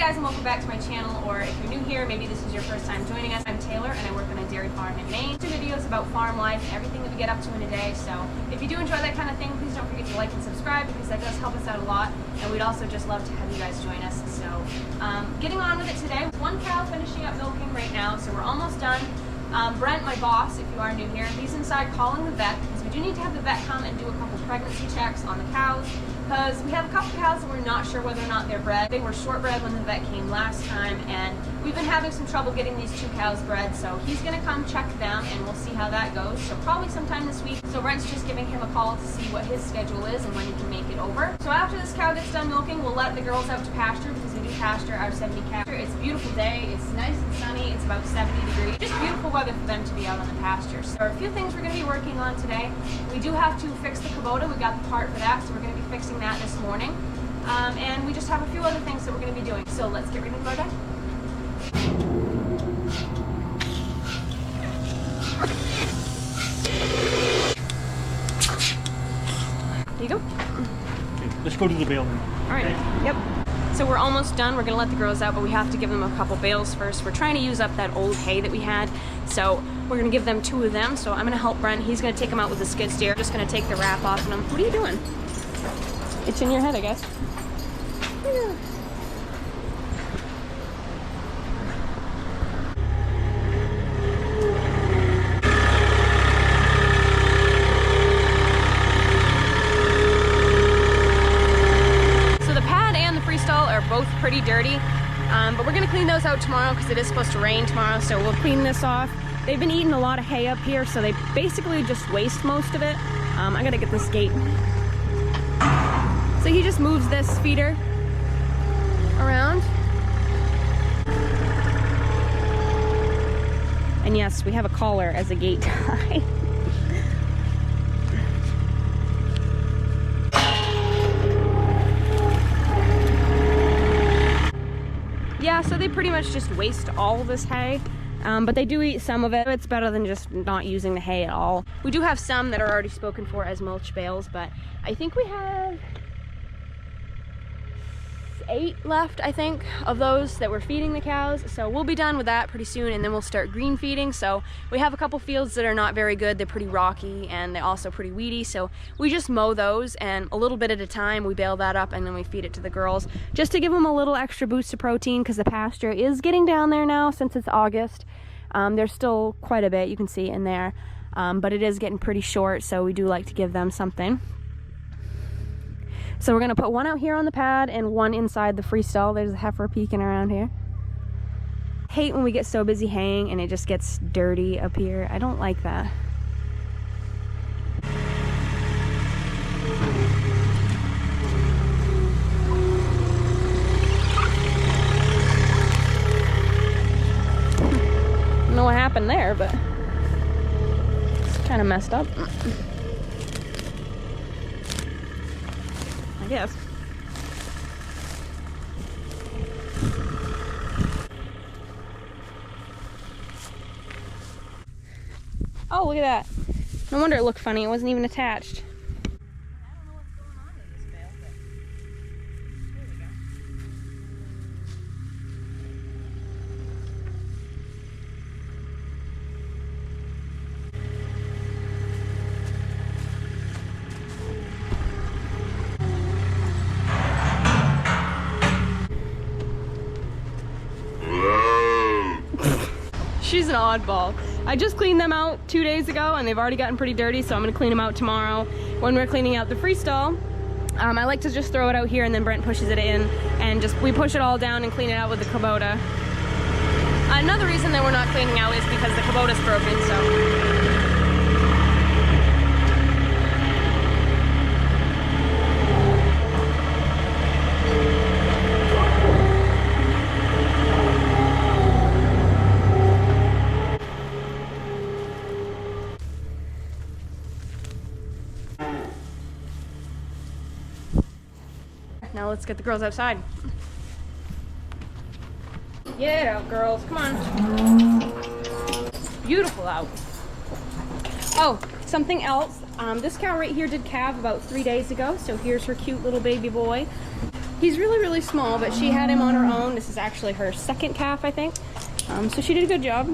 guys, and welcome back to my channel, or if you're new here, maybe this is your first time joining us. I'm Taylor and I work on a dairy farm in Maine. I do videos about farm life and everything that we get up to in a day, so if you do enjoy that kind of thing, please don't forget to like and subscribe because that does help us out a lot, and we'd also just love to have you guys join us. So getting on with it today, one cow finishing up milking right now, so we're almost done. Brent, my boss, if you are new here, he's inside calling the vet because we do need to have the vet come and do a couple pregnancy checks on the cows, because we have a couple cows and we're not sure whether or not they're bred. They were short bred when the vet came last time, and we've been having some trouble getting these two cows bred, so he's going to come check them and we'll see how that goes. So probably sometime this week. So Brent's just giving him a call to see what his schedule is and when he can make it over. So after this cow gets done milking, we'll let the girls out to pasture because we do pasture our 70 cows. It's a beautiful day. It's nice and sunny. It's about 70 degrees. Just beautiful weather for them to be out on the pasture. So there are a few things we're going to be working on today. We do have to fix the Kubota. We got the part for that, so we're going to be fixing that this morning. And we just have a few other things that we're going to be doing. So let's get ready to go day. There you go. Okay, let's go to the baling. All right. Okay. Yep. So we're almost done. We're going to let the girls out, but we have to give them a couple bales first. We're trying to use up that old hay that we had, so we're going to give them 2 of them. So I'm going to help Brent. He's going to take them out with the skid steer. Just going to take the wrap off of them. What are you doing? It's in your head, I guess. Yeah. Both pretty dirty, but we're gonna clean those out tomorrow because it is supposed to rain tomorrow, so we'll clean this off. They've been eating a lot of hay up here, so they basically just waste most of it. I gotta get this gate. So he just moves this feeder around. And yes, we have a collar as a gate tie. Yeah, so they pretty much just waste all this hay, but they do eat some of it. It's better than just not using the hay at all. We do have some that are already spoken for as mulch bales, but I think we have 8 left, I think, of those that we're feeding the cows. So we'll be done with that pretty soon, and then we'll start green feeding. So we have a couple fields that are not very good. They're pretty rocky and they're also pretty weedy, so we just mow those, and a little bit at a time we bale that up and then we feed it to the girls just to give them a little extra boost of protein, because the pasture is getting down there now since it's August. There's still quite a bit, you can see in there, but it is getting pretty short, so we do like to give them something. So we're going to put one out here on the pad and one inside the free stall. There's a heifer peeking around here. I hate when we get so busy haying and it just gets dirty up here. I don't like that. I don't know what happened there, but it's kind of messed up. I guess. Oh, look at that. No wonder it looked funny. It wasn't even attached. I don't know what's going on with this bale, but there we go. She's an oddball. I just cleaned them out 2 days ago and they've already gotten pretty dirty, so I'm gonna clean them out tomorrow when we're cleaning out the free stall. I like to just throw it out here and then Brent pushes it in, and we push it all down and clean it out with the Kubota. Another reason that we're not cleaning out is because the Kubota's broken, so. Now let's get the girls outside. Yeah, girls, come on. Beautiful out. Oh, something else. This cow right here did calve about 3 days ago, so here's her cute little baby boy. He's really, really small, but she had him on her own. This is is actually her second calf, I think. So she did a good job.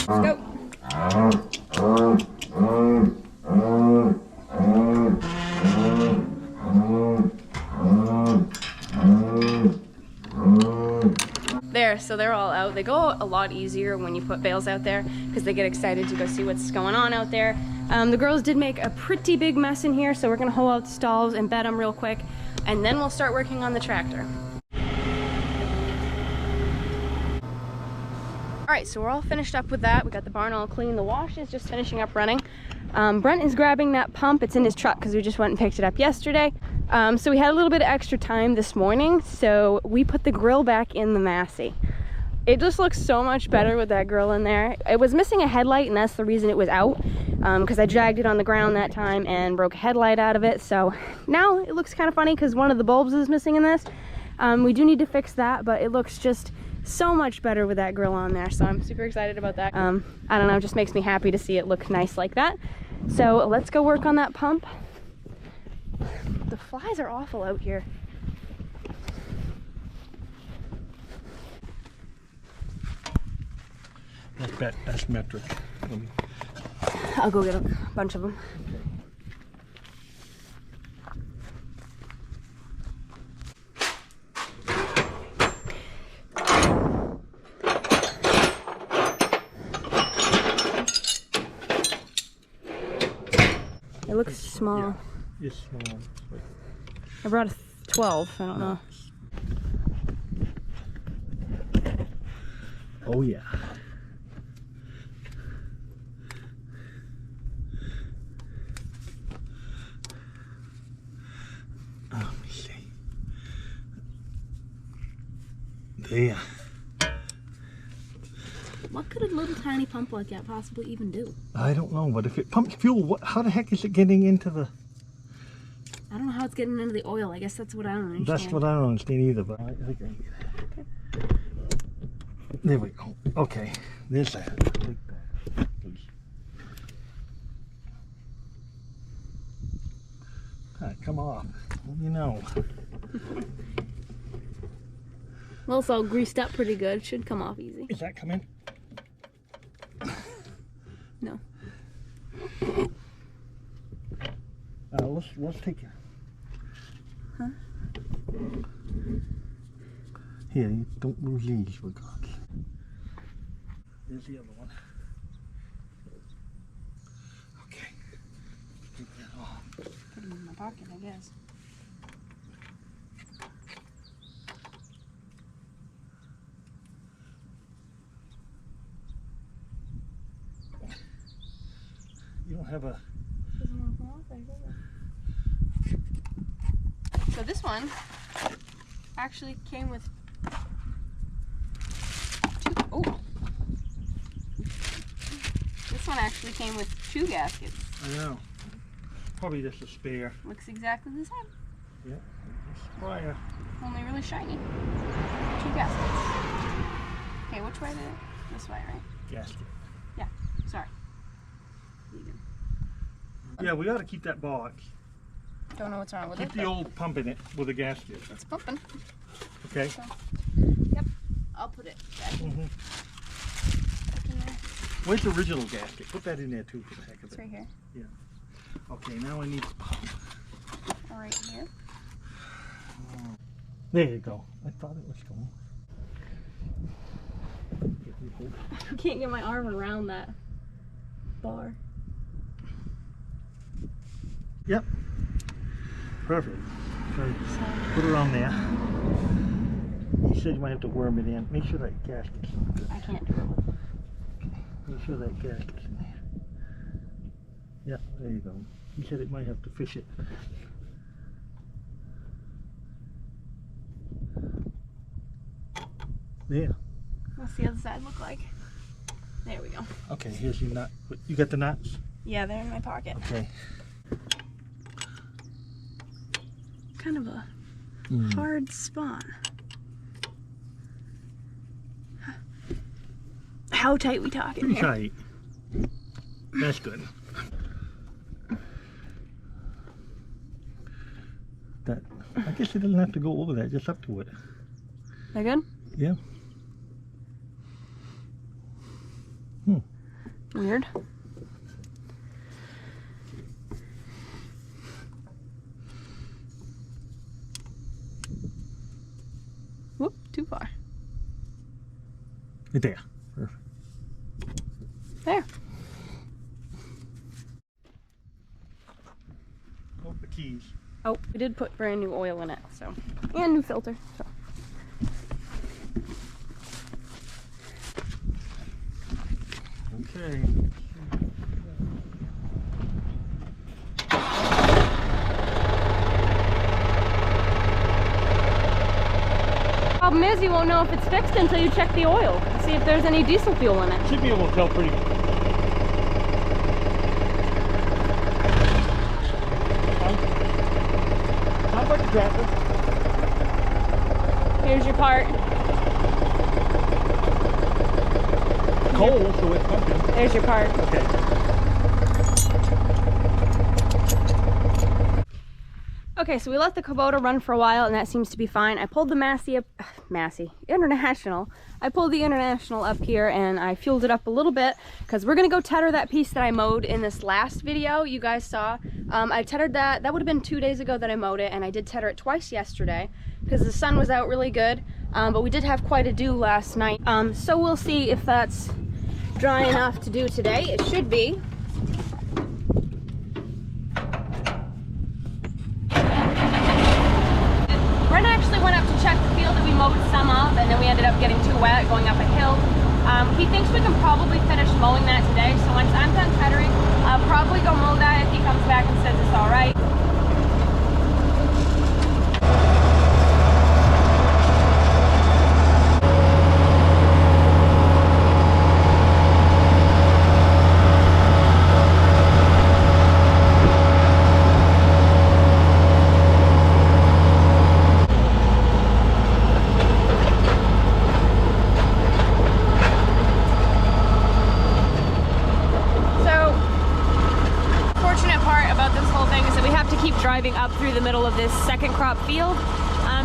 Let's go. There, so they're all out. They go a lot easier when you put bales out there because they get excited to go see what's going on out there. The girls did make a pretty big mess in here, so we're gonna hoe out the stalls and bed them real quick, and then we'll start working on the tractor. All right, so we're all finished up with that. We got the barn all clean. The wash is just finishing up running. Brent is grabbing that pump. It's in his truck because we just went and picked it up yesterday. So we had a little bit of extra time this morning, so we put the grill back in the Massey. It just looks so much better with that grill in there. It was missing a headlight, and that's the reason it was out, because I dragged it on the ground that time and broke a headlight out of it. So now it looks kind of funny because one of the bulbs is missing in this. We do need to fix that, but it looks just so much better with that grill on there, so I'm super excited about that. I don't know, it just makes me happy to see it look nice like that. So let's go work on that pump. The flies are awful out here. That's metric. I'll go get a bunch of them. It looks small. Yeah, it's small. I brought a 12, I don't know. Oh yeah. Let me see. There. What could a little tiny pump like that possibly even do? I don't know, but if it pumps fuel, how the heck is it getting into the... I don't know how it's getting into the oil. I guess that's what I don't understand. That's what I don't understand either, but I think I get it. Okay. There we go. Okay, there's that. Take that, please. All right, come off. You know. Well, it's all greased up pretty good. Should come off easy. Is that coming? No. Let's take it. Huh? Here, you don't lose these, for God. There's the other one. Okay. Take that off. Put them in my pocket, I guess. You don't have a... Doesn't want to come off there, does it? So this one actually came with two. Oh, this one actually came with two gaskets. I know. Probably just a spare. Looks exactly the same. Yeah. Prior. Only really shiny. Two gaskets. Okay, which way did it? This way, right? Gasket. Yeah. Sorry. Yeah, we ought to keep that box. Don't know what's wrong with Keep it. the old pump in it with a gasket. It's pumping. Okay. So, yep. I'll put it back in. Back in there. Where's the original gasket? Put that in there too for the heck of It's it. right here. Yeah. Okay, now I need the pump. All right here. There you go. I thought it was going. I can't get my arm around that bar. Yep. Perfect. So put it on there. You said you might have to worm it in. Make sure that gasket's good. I can't do it with it. Okay. Make sure that gasket's in there. Yeah, there you go. You said it might have to fish it. There. What's the other side look like? There we go. Okay, here's your nut. You got the nuts? Yeah, they're in my pocket. Okay. Kind of a hard spot. How tight we talking Pretty here? tight. That's good. That, I guess it doesn't have to go over that, just up to it. That good? Yeah. Weird. Whoop, too far. There. Perfect. There. Oh, the keys. Oh, we did put brand new oil in it, so. And new filter, so. Okay. Problem is, you won't know if it's fixed until you check the oil. See if there's any diesel fuel in it. Should be able to tell pretty good. Sounds like a tractor. Here's your part. Coal, so it's pumping. There's your part. Okay. Okay, so we let the Kubota run for a while, and that seems to be fine. I pulled the International. I pulled the International up here, and I fueled it up a little bit, because we're going to go tedder that piece that I mowed in this last video you guys saw. I teddered that. That would have been 2 days ago that I mowed it, and I did tedder it twice yesterday, because the sun was out really good, but we did have quite a dew last night. So we'll see if that's dry enough to do today. It should be. Brent actually went up to check the field that we mowed some of, and then we ended up getting too wet going up a hill. He thinks we can probably finish mowing that today, so once I'm done tethering, I'll probably go mow that if he comes back and says it's all right. Driving up through the middle of this second crop field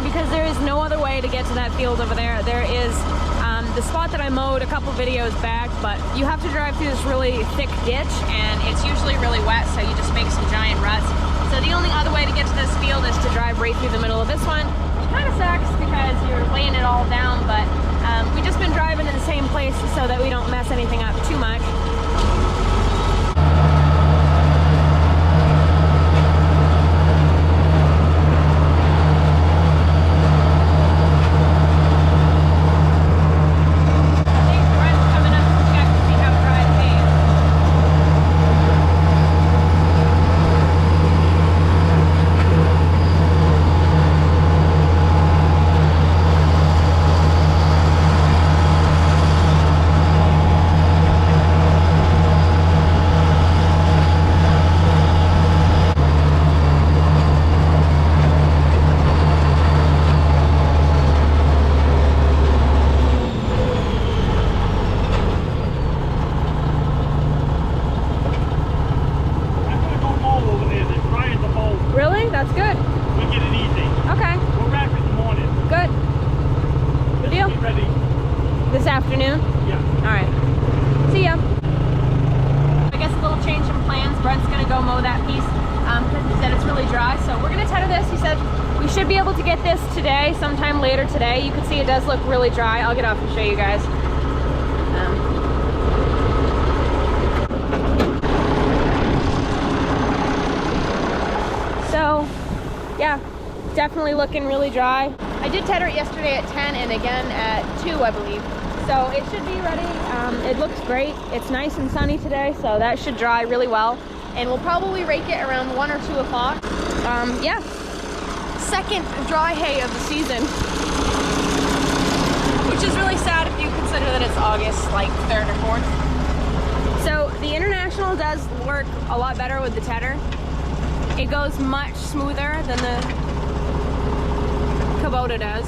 because there is no other way to get to that field over there. There is the spot that I mowed a couple videos back, but you have to drive through this really thick ditch, and it's usually really wet, so you just make some giant ruts. So the only other way to get to this field is to drive right through the middle of this one, which kind of sucks because you're laying it all down, but we've just been driving to the same place so that we don't mess anything up too much. That's good. We get it easy. Okay. We'll wrap it in the morning. Good. Good deal. Be ready. This afternoon? Yeah. Alright. See ya. I guess a little change in plans. Brent's going to go mow that piece because he said it's really dry. So we're going to tedder this. He said we should be able to get this today, sometime later today. You can see it does look really dry. I'll get off and show you guys. So, yeah, definitely looking really dry. I did tedder it yesterday at 10 and again at 2, I believe. So it should be ready. It looks great. It's nice and sunny today, so that should dry really well. And we'll probably rake it around 1 or 2 o'clock. Yeah, second dry hay of the season, which is really August like 3rd or 4th. So the International does work a lot better with the tedder. It goes much smoother than the Kubota does.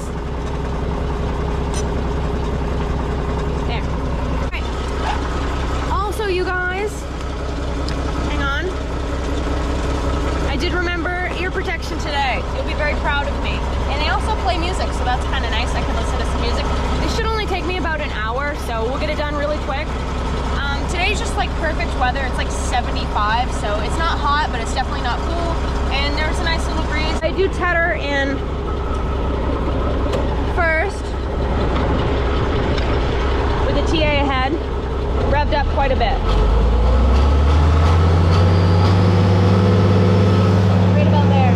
There. Right. Also, you guys, hang on. I did remember ear protection today. You'll be very proud of me. And they also play music, so that's kind of nice. I can listen to some music. This should only take me about an hour, so we'll get it done really quick. Today's just like perfect weather. It's like 75, so it's not hot, but it's definitely not cool. And there's a nice little breeze. I do tedder in first with the TA ahead, revved up quite a bit. Right about there.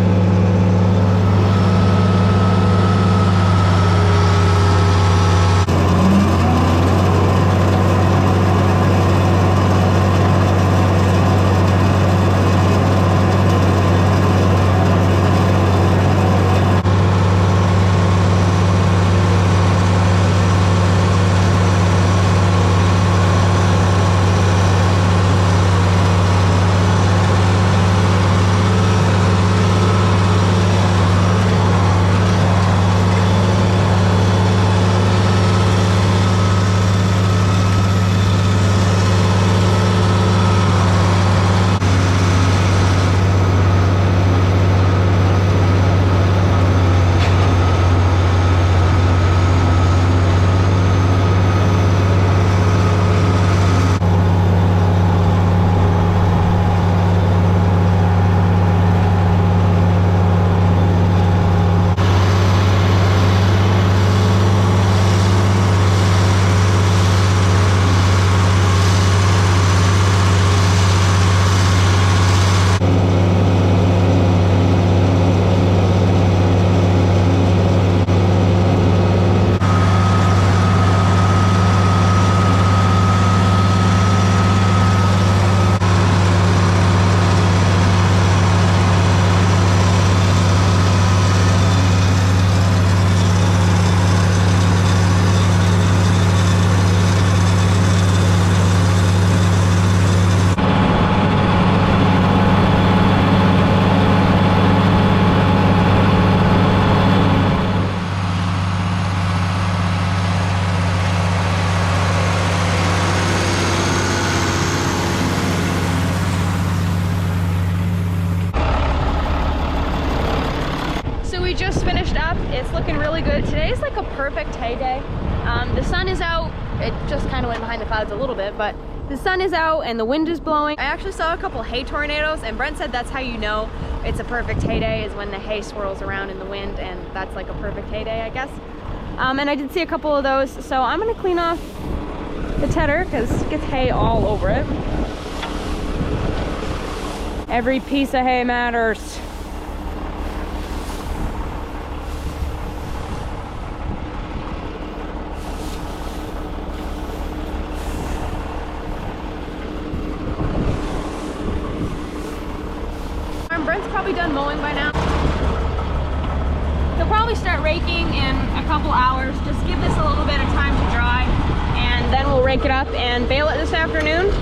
It's looking really good. Today's like a perfect hay day. The sun is out. It just kind of went behind the clouds a little bit, but the sun is out and the wind is blowing. I actually saw a couple hay tornadoes, and Brent said that's how you know it's a perfect hay day, is when the hay swirls around in the wind, and that's like a perfect hay day, I guess. And I did see a couple of those, so I'm gonna clean off the tedder because it gets hay all over it. Every piece of hay matters. Brent's probably done mowing by now. He'll probably start raking in a couple hours. Just give this a little bit of time to dry, and then we'll rake it up and bale it this afternoon.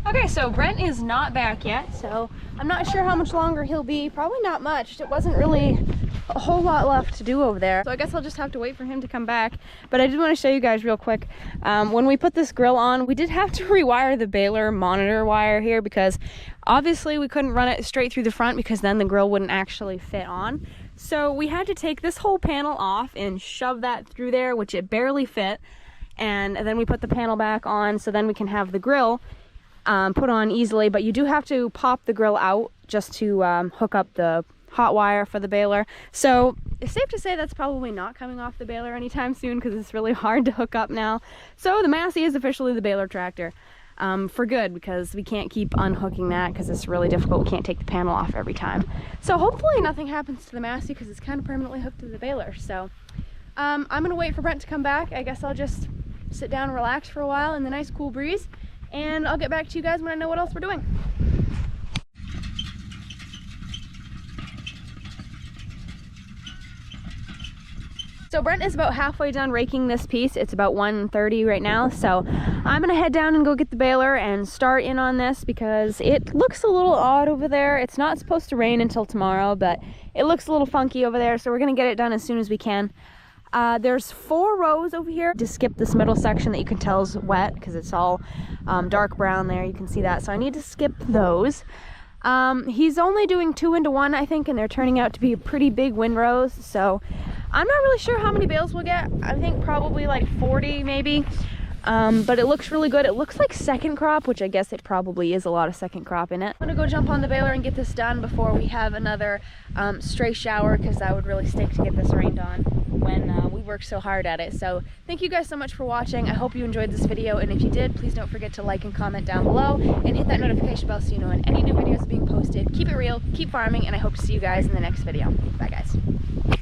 Okay, so Brent is not back yet, so I'm not sure how much longer he'll be. Probably not much. It wasn't really a whole lot left to do over there. So I guess I'll just have to wait for him to come back. But I did want to show you guys real quick. When we put this grill on, we did have to rewire the baler monitor wire here because obviously we couldn't run it straight through the front because then the grill wouldn't actually fit on. So we had to take this whole panel off and shove that through there, which it barely fit. And then we put the panel back on so then we can have the grill put on easily, but you do have to pop the grill out just to hook up the hot wire for the baler. So it's safe to say that's probably not coming off the baler anytime soon because it's really hard to hook up now. So the Massey is officially the baler tractor. For good, because we can't keep unhooking that because it's really difficult. We can't take the panel off every time. So hopefully nothing happens to the Massey because it's kind of permanently hooked to the baler. So I'm gonna wait for Brent to come back. I guess I'll just sit down and relax for a while in the nice cool breeze, and I'll get back to you guys when I know what else we're doing. So Brent is about halfway done raking this piece. It's about 1:30 right now, so I'm gonna head down and go get the baler and start in on this because it looks a little odd over there. It's not supposed to rain until tomorrow, but it looks a little funky over there, so we're gonna get it done as soon as we can. There's 4 rows over here. Just skip this middle section that you can tell is wet because it's all dark brown there. You can see that, so I need to skip those. He's only doing 2 into 1, I think, and they're turning out to be pretty big windrows, so I'm not really sure how many bales we'll get. I think probably like 40 maybe, but it looks really good. It looks like second crop, which I guess it probably is a lot of second crop in it. I'm gonna go jump on the baler and get this done before we have another stray shower, because that would really stink to get this rained on when we worked so hard at it. So thank you guys so much for watching. I hope you enjoyed this video, and if you did, please don't forget to like and comment down below and hit that notification bell so you know when any new videos are being posted. Keep it real, keep farming, and I hope to see you guys in the next video. Bye guys.